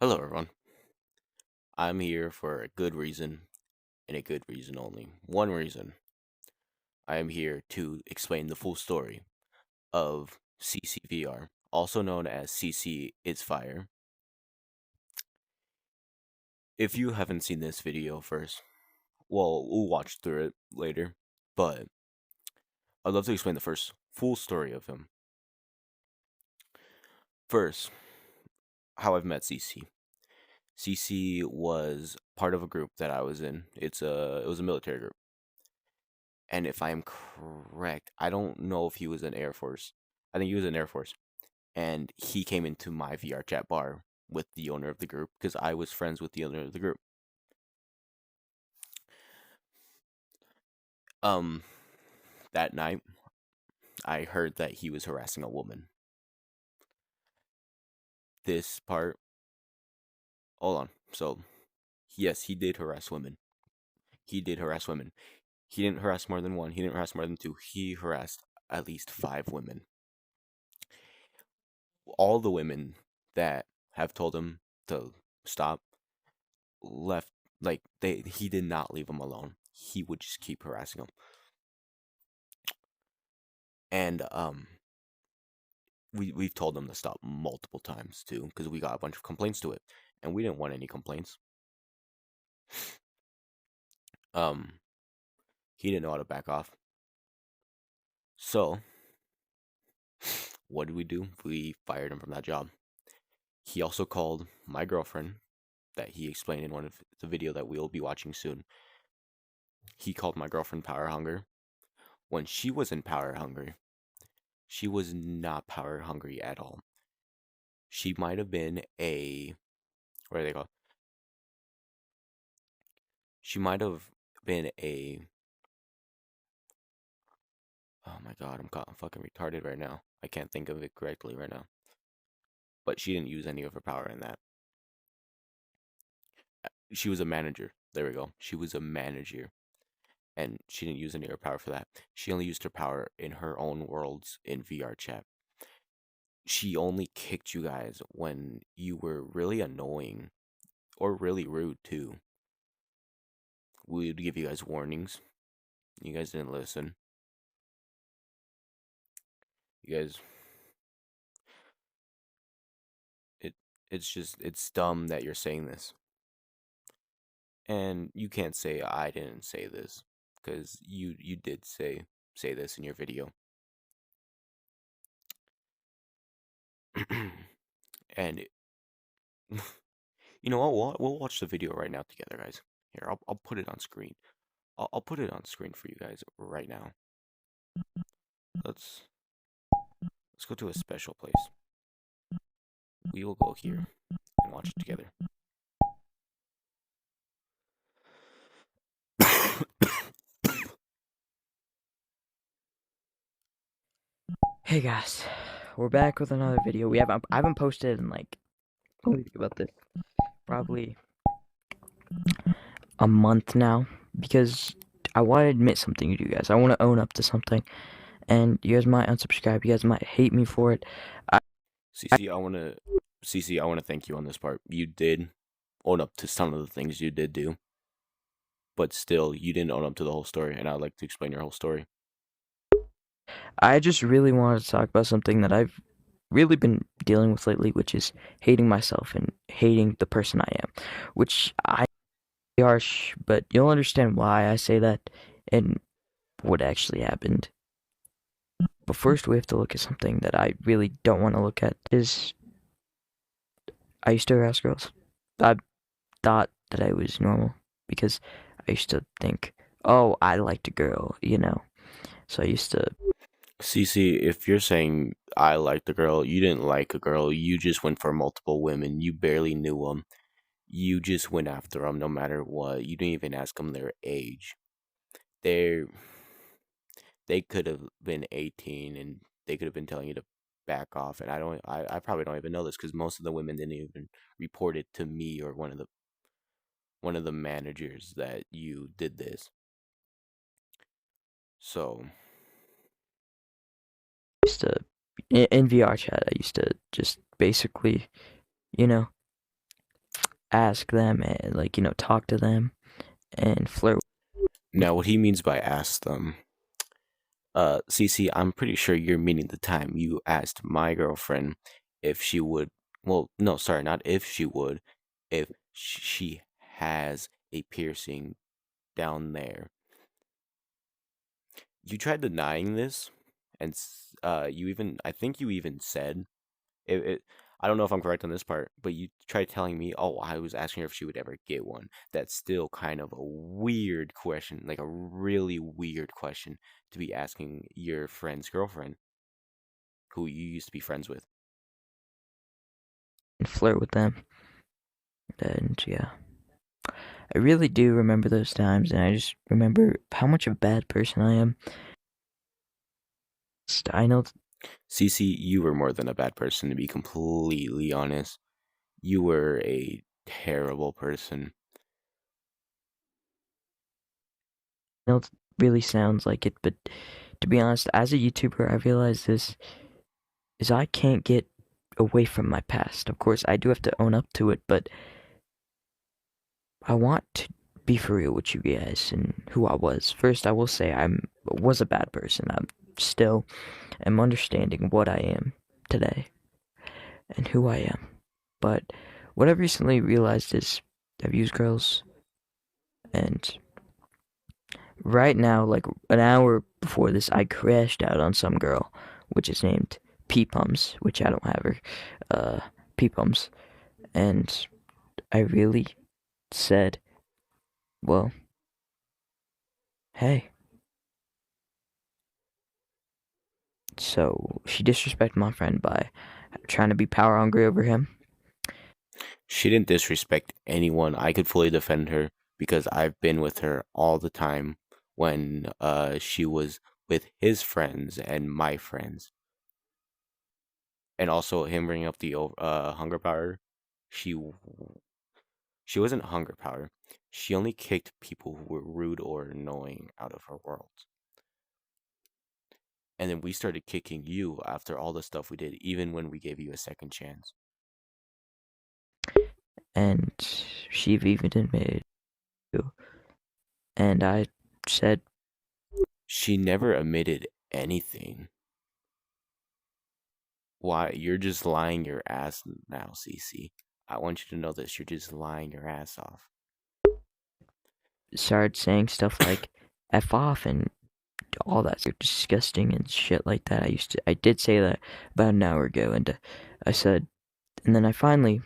Hello, everyone. I'm here for a good reason and a good reason only. One reason. I am here to explain the full story of ccvr, also known as ccisfire. If you haven't seen this video first, well, we'll watch through it later, but I'd love to explain the first full story of him. First, how I've met CC. CC was part of a group that I was in. It was a military group. And if I am correct, I don't know if he was in Air Force. I think he was in Air Force. And he came into my VR chat bar with the owner of the group because I was friends with the owner of the group. Um, that night, I heard that he was harassing a woman. This part, hold on. So, yes, he did harass women. He did harass women. He didn't harass more than one. He didn't harass more than two. He harassed at least 5 women. All the women that have told him to stop left. Like he did not leave him alone. He would just keep harassing him. And we've told them to stop multiple times too, because we got a bunch of complaints to it, and we didn't want any complaints. Um, he didn't know how to back off. So, what did we do? We fired him from that job. He also called my girlfriend, that he explained in one of the video that we'll be watching soon. He called my girlfriend power hungry. When she was in power hungry, she was not power hungry at all. She might have been a, what do they call? She might have been a, oh my god, I'm fucking retarded right now. I can't think of it correctly right now. But she didn't use any of her power in that. She was a manager. There we go. She was a manager. And she didn't use any of her power for that. She only used her power in her own worlds in VR chat. She only kicked you guys when you were really annoying or really rude too. We would give you guys warnings. You guys didn't listen. You guys, it it's dumb that you're saying this. And you can't say I didn't say this, because you did say this in your video. And you know what? We'll watch the video right now together, guys. Here, I'll put it on screen. I'll put it on screen for you guys right now. Let's let's go to a special place. We will go here and watch it together. Hey guys, we're back with another video. I haven't posted in like, let me think about this, probably a month now, because I want to admit something to you guys. I want to own up to something, and you guys might unsubscribe. You guys might hate me for it. CC, I wanna thank you on this part. You did own up to some of the things you did do, but still, you didn't own up to the whole story, and I'd like to explain your whole story. I just really wanted to talk about something that I've really been dealing with lately, which is hating myself and hating the person I am, which I harsh, but you'll understand why I say that and what actually happened. But first, we have to look at something that I really don't want to look at. Is I used to harass girls. I thought that I was normal because I used to think, oh, I liked a girl, you know. So I used to. CC, if you're saying I liked the girl, you didn't like a girl. You just went for multiple women. You barely knew them. You just went after them no matter what. You didn't even ask them their age. They're they could have been 18, and they could have been telling you to back off. And I probably don't even know this because most of the women didn't even report it to me or one of the managers that you did this. So Used to in VR chat. I used to just basically, you know, ask them and talk to them and flirt with Now, what he means by ask them, Cece, I'm pretty sure you're meaning the time you asked my girlfriend if she would. Well, no, sorry, not if she would, if she has a piercing down there. You tried denying this, and you even, I think you even said it. I don't know if I'm correct on this part, but you tried telling me, "Oh, I was asking her if she would ever get one." That's still kind of a weird question, like a really weird question to be asking your friend's girlfriend, who you used to be friends with. them. And yeah, I really do remember those times, and I just remember how much of a bad person I am. I know, Cece, you were more than a bad person, to be completely honest. You were a terrible person. I know it really sounds like it, but to be honest, as a YouTuber, I realize this is I can't get away from my past. Of course, I do have to own up to it, but I want to be for real with you guys and who I was. First, I will say I was a bad person. I'm still am understanding what I am today and who I am. But what I've recently realized is I've used girls, and right now, like an hour before this, I crashed out on some girl, which is named Peepums, which I don't have her. Uh, Peepums, and I really said, well, hey. So she disrespected my friend by trying to be power hungry over him. She didn't disrespect anyone. I could fully defend her because I've been with her all the time when she was with his friends and my friends. And also him bringing up the hunger power. She she wasn't hunger power. She only kicked people who were rude or annoying out of her world. And then we started kicking you after all the stuff we did, even when we gave you a second chance. And she even admitted to. And I said, She never admitted anything. Why? You're just lying your ass now, Cece. I want you to know this. You're just lying your ass off. started saying stuff like F off and all that disgusting and shit like that. I did say that about an hour ago, and I said, and then I finally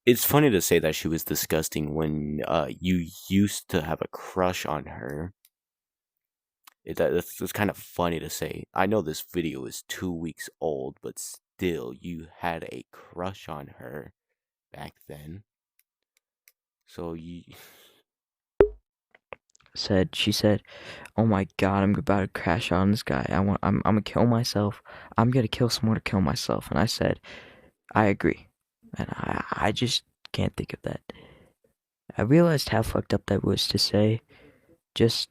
It's funny to say that she was disgusting when you used to have a crush on her. That's kind of funny to say. I know this video is 2 weeks old, but still, you had a crush on her back then. So you, she said, "Oh my God, I'm about to crash on this guy. I'm gonna kill myself. I'm gonna kill someone to kill myself." And I said, "I agree," and I just can't think of that. I realized how fucked up that was to say. Just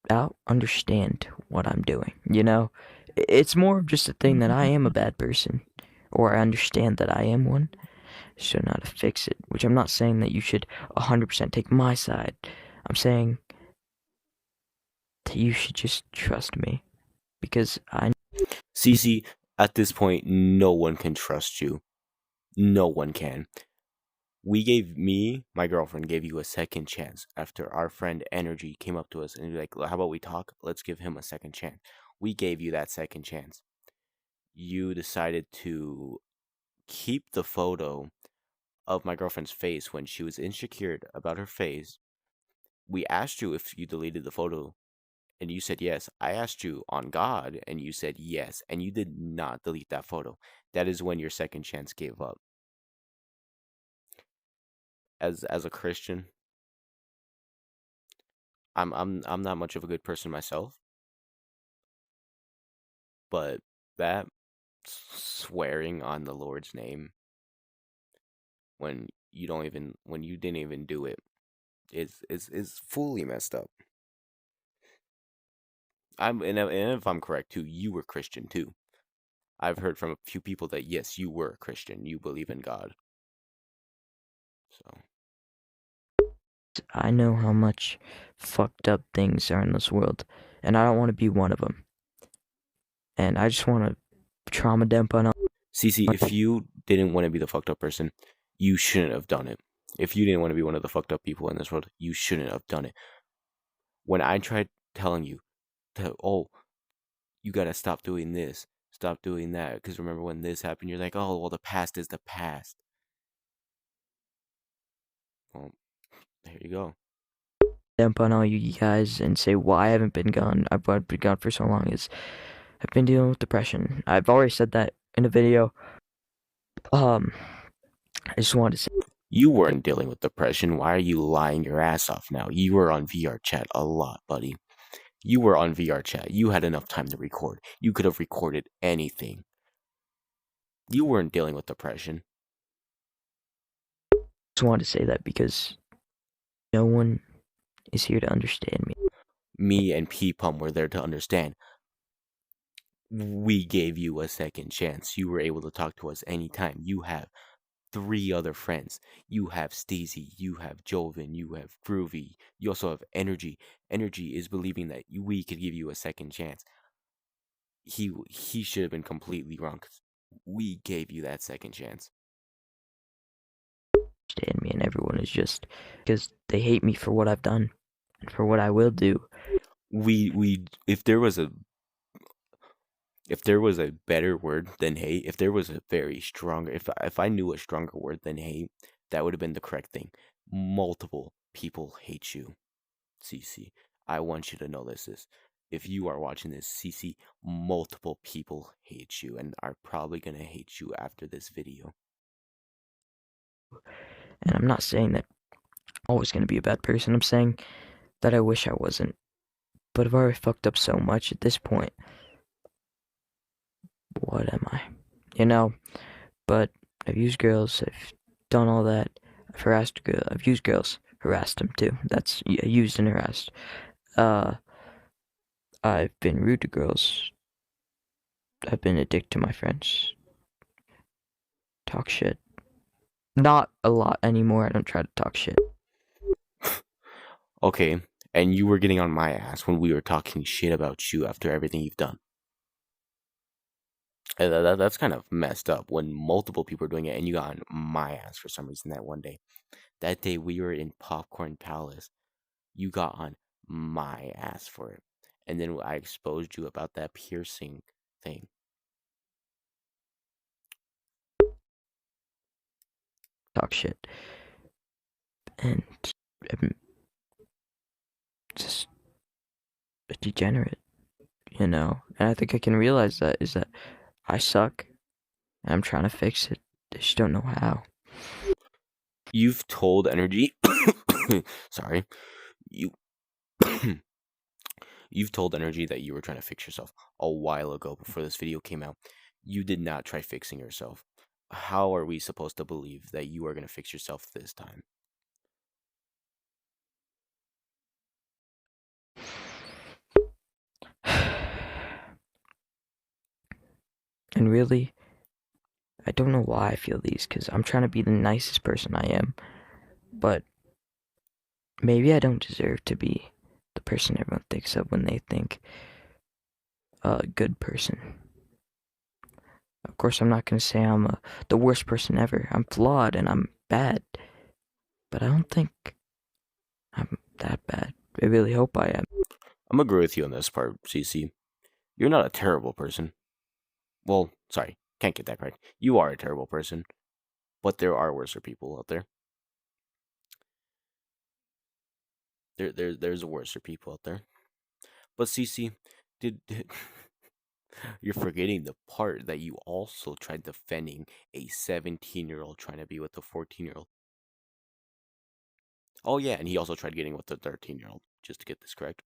out understand what I'm doing. It's more of just a thing that I am a bad person, or I understand that I am one. So know how to fix it. Which I'm not saying that you should 100% take my side. I'm saying that you should just trust me because I Cece, at this point, no one can trust you. No one can. My girlfriend gave you a second chance after our friend Energy came up to us and was like, how about we talk? Let's give him a second chance. We gave you that second chance. You decided to keep the photo of my girlfriend's face when she was insecure about her face. We asked you if you deleted the photo and you said yes. I asked you on God and you said yes, and you did not delete that photo. That is when your second chance gave up. As a Christian, I'm not much of a good person myself, but that swearing on the Lord's name when you didn't even do it is fully messed up. And if I'm correct too, you were Christian too. I've heard from a few people that yes, you were a Christian. You believe in God. So I know how much fucked up things are in this world, and I don't want to be one of them. And I just want to trauma dump on. Cece, if you didn't want to be the fucked up person, you shouldn't have done it. If you didn't want to be one of the fucked up people in this world, you shouldn't have done it. When I tried telling you that, oh, you gotta stop doing this, stop doing that, because remember when this happened, you're like, oh, well, the past is the past. Well, there you go. Dump on all you guys and say why I haven't been gone. I've been gone for so long is I've been dealing with depression. I've already said that in a video. Um, I just wanted to say You weren't dealing with depression. Why are you lying your ass off now? You were on VR chat a lot, buddy. You were on VR chat. You had enough time to record. You could have recorded anything. You weren't dealing with depression. that because no one is here to understand me. Me and P Pum were there to understand. We gave you a second chance. You were able to talk to us anytime. You have three other friends. You have Stacy, you have Joven, you have Groovy. You also have Energy. Energy is believing that we could give you a second chance. He should have been completely wrong. 'Cause we gave you that second chance. Understand me, and everyone is just because they hate me for what I've done and for what I will do. We if there was a better word than hate, if there was a very strong, if I knew a stronger word than hate, that would have been the correct thing. Multiple people hate you, CC. I want you to know this. If you are watching this, CC, multiple people hate you and are probably gonna hate you after this video. And I'm not saying that I'm always going to be a bad person. I'm saying that I wish I wasn't. But I've already fucked up so much at this point. What am I? You know, but I've used girls, I've done all that. I've used girls, harassed them too. That's used and harassed. Uh, I've been rude to girls. I've been a dick to my friends. Talk shit. Not a lot anymore. I don't try to talk shit. Okay, and you were getting on my ass when we were talking shit about you after everything you've done. That's kind of messed up when multiple people are doing it and you got on my ass for some reason that one day. That day we were in Popcorn Palace, you got on my ass for it. And then I exposed you about that piercing thing. Talk shit. And I'm just a degenerate, you know? And I think I can realize that is that I suck and I'm trying to fix it. I just don't know how. You've told Energy, sorry, you, you've told Energy that you were trying to fix yourself a while ago before this video came out. You did not try fixing yourself. How are we supposed to believe that you are going to fix yourself this time? And really, I don't know why I feel these because I'm trying to be the nicest person I am. But maybe I don't deserve to be the person everyone thinks of when they think a good person. Of course, I'm not going to say I'm the worst person ever. I'm flawed and I'm bad. But I don't think I'm that bad. I really hope I am. I'm agree with you on this part, CC. You're not a terrible person. Well, sorry, can't get that correct. You are a terrible person, but there are worser people out there. There's worser people out there. But CC, did you're forgetting the part that you also tried defending a 17-year-old trying to be with a 14-year-old. Oh yeah, and he also tried getting with a 13-year-old. Just to get this correct.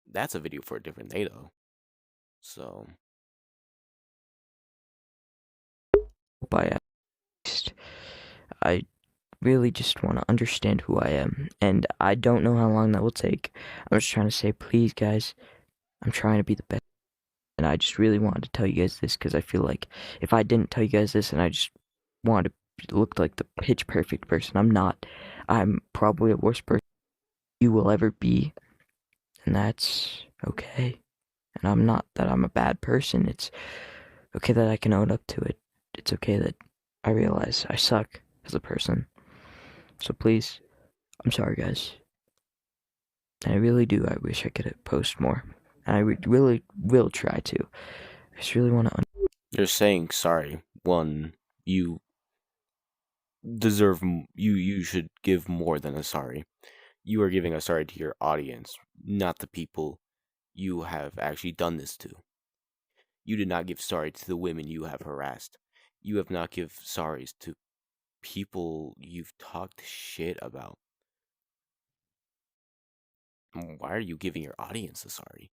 That's a video for a different day though. So Hope I am. I really just want to understand who I am. And I don't know how long that will take. I'm just trying to say, please, guys, I'm trying to be the best. And I just really wanted to tell you guys this because I feel like if I didn't tell you guys this and I just wanted to looked like the pitch perfect person. I'm not. I'm probably a worse person you will ever be, and that's okay. And I'm not that I'm a bad person. It's okay that I can own up to it. It's okay that I realize I suck as a person. So please, I'm sorry, guys. And I really do. I wish I could post more. And I really will try to. I just really want to. You're saying sorry. One, you deserve you should give more than a sorry. You are giving a sorry to your audience, not the people you have actually done this to. You did not give sorry to the women you have harassed. You have not give sorries to people you've talked shit about. Why are you giving your audience a sorry?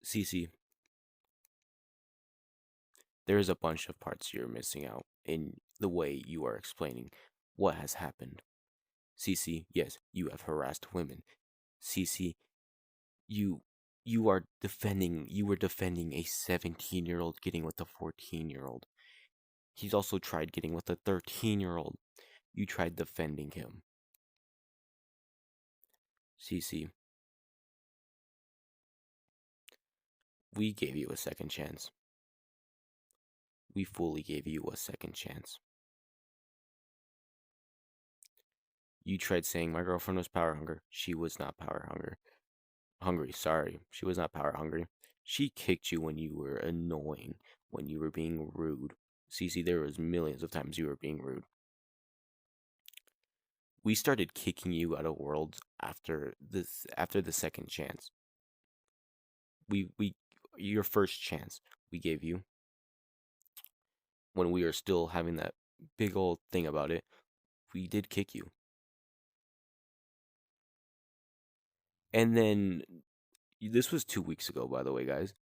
Cece, there is a bunch of parts you're missing out in the way you are explaining what has happened. Cece, yes, you have harassed women. Cece, you you were defending a 17-year-old getting with a 14-year-old. He's also tried getting with a 13-year-old. You tried defending him. Cece, we gave you a second chance. We fully gave you a second chance. You tried saying my girlfriend was power hungry. She was not power hungry. Hungry, sorry. She was not power hungry. She kicked you when you were annoying, when you were being rude. Cece, there was millions of times you were being rude. We started kicking you out of worlds after the second chance. We your first chance we gave you when we were still having that big old thing about it. We did kick you. And then this was 2 weeks ago, by the way, guys.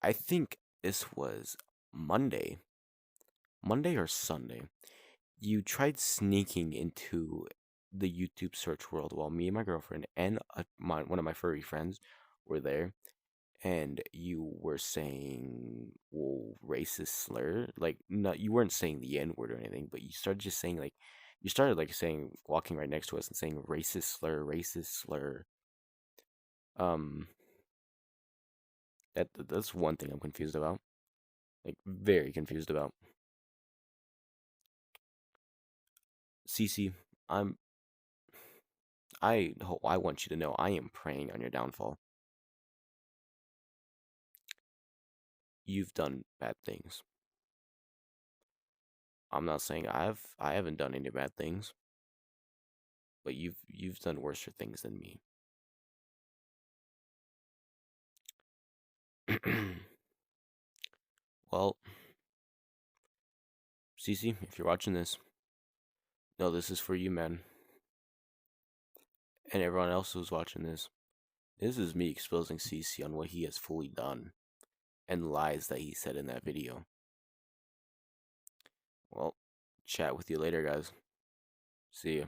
I think this was Monday. Monday or Sunday. You tried sneaking into the YouTube search world while me and my girlfriend and one of my furry friends were there, and you were saying, well, racist slur. Like, not you weren't saying the N word or anything, but you started just saying like, you started like saying, walking right next to us and saying racist slur, racist slur. Um, that's one thing I'm confused about. Like, very confused about. Cece, I'm I want you to know I am praying on your downfall. You've done bad things. I'm not saying I haven't done any bad things, but you've done worse things than me. Well, Cece, if you're watching this, no, this is for you, man, and everyone else who's watching this. This is me exposing Cece on what he has fully done and lies that he said in that video. Well, chat with you later, guys. See ya.